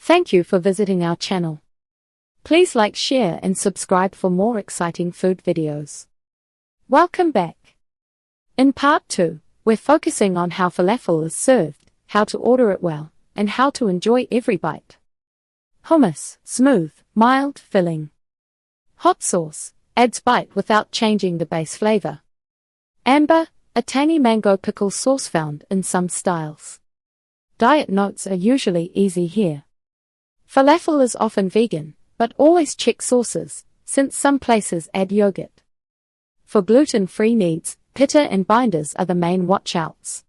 Thank you for visiting our channel. Please like, share and subscribe for more exciting food videos. Welcome back. In part 2, we're focusing on how falafel is served, how to order it well, and how to enjoy every bite. Hummus, smooth, mild, filling. Hot sauce, adds bite without changing the base flavor. Amber, a tangy mango pickle sauce found in some styles. Diet notes are usually easy here. Falafel is often vegan, but always check sources, since some places add yogurt. For gluten-free needs, pita and binders are the main watch-outs.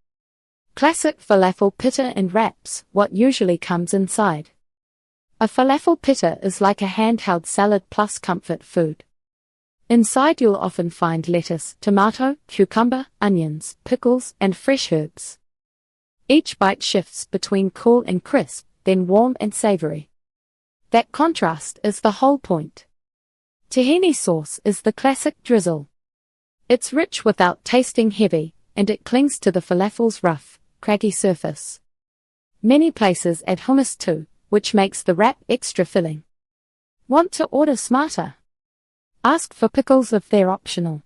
Classic falafel pita and wraps, what usually comes inside. A falafel pita is like a handheld salad plus comfort food. Inside you'll often find lettuce, tomato, cucumber, onions, pickles, and fresh herbs. Each bite shifts between cool and crisp, then warm and savory. That contrast is the whole point. Tahini sauce is the classic drizzle. It's rich without tasting heavy, and it clings to the falafel's rough, craggy surface. Many places add hummus too, which makes the wrap extra filling. Want to order smarter? Ask for pickles if they're optional.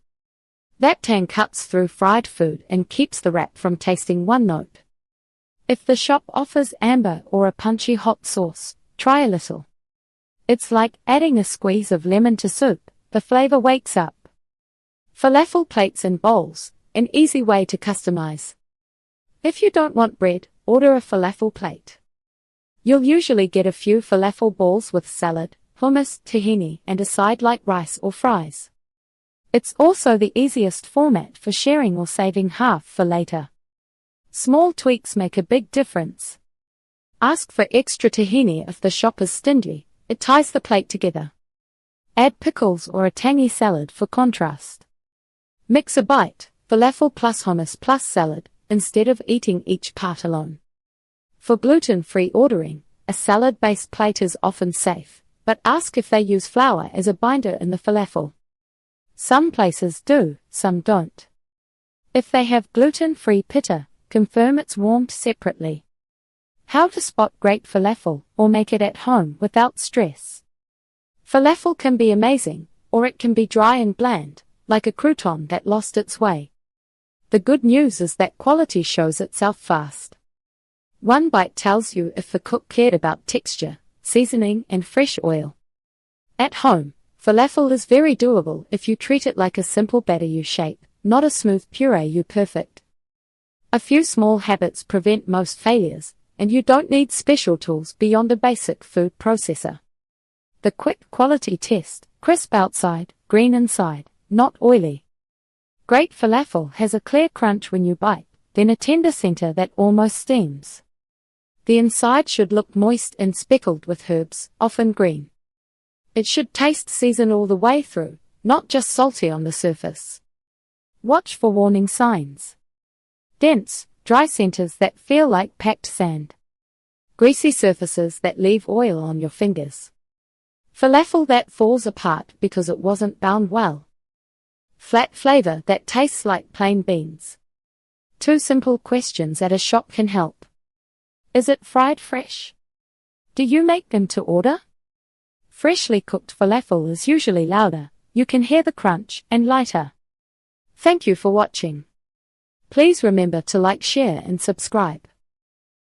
That tang cuts through fried food and keeps the wrap from tasting one note. If the shop offers amber or a punchy hot sauce, try a little. It's like adding a squeeze of lemon to soup, the flavor wakes up. Falafel plates and bowls, an easy way to customize. If you don't want bread, order a falafel plate. You'll usually get a few falafel balls with salad, hummus, tahini, and a side like rice or fries. It's also the easiest format for sharing or saving half for later. Small tweaks make a big difference. Ask for extra tahini if the shop is stingy. It ties the plate together. Add pickles or a tangy salad for contrast. Mix a bite, falafel plus hummus plus salad, instead of eating each part alone. For gluten-free ordering, a salad-based plate is often safe, but ask if they use flour as a binder in the falafel. Some places do, some don't. If they have gluten-free pita, confirm it's warmed separately. How to spot great falafel, or make it at home without stress. Falafel can be amazing, or it can be dry and bland, like a crouton that lost its way. The good news is that quality shows itself fast. One bite tells you if the cook cared about texture, seasoning, and fresh oil. At home, falafel is very doable if you treat it like a simple batter U-shape, not a smooth puree U-perfect. A few small habits prevent most failures, and you don't need special tools beyond a basic food processor. The quick quality test: crisp outside, green inside, not oily. Great falafel has a clear crunch when you bite, then a tender center that almost steams. The inside should look moist and speckled with herbs, often green. It should taste seasoned all the way through, not just salty on the surface. Watch for warning signs. Dense, dry centers that feel like packed sand. Greasy surfaces that leave oil on your fingers. Falafel that falls apart because it wasn't bound well. Flat flavor that tastes like plain beans. 2 simple questions at a shop can help. Is it fried fresh? Do you make them to order? Freshly cooked falafel is usually louder, you can hear the crunch, and lighter. Thank you for watching. Please remember to like, share and subscribe.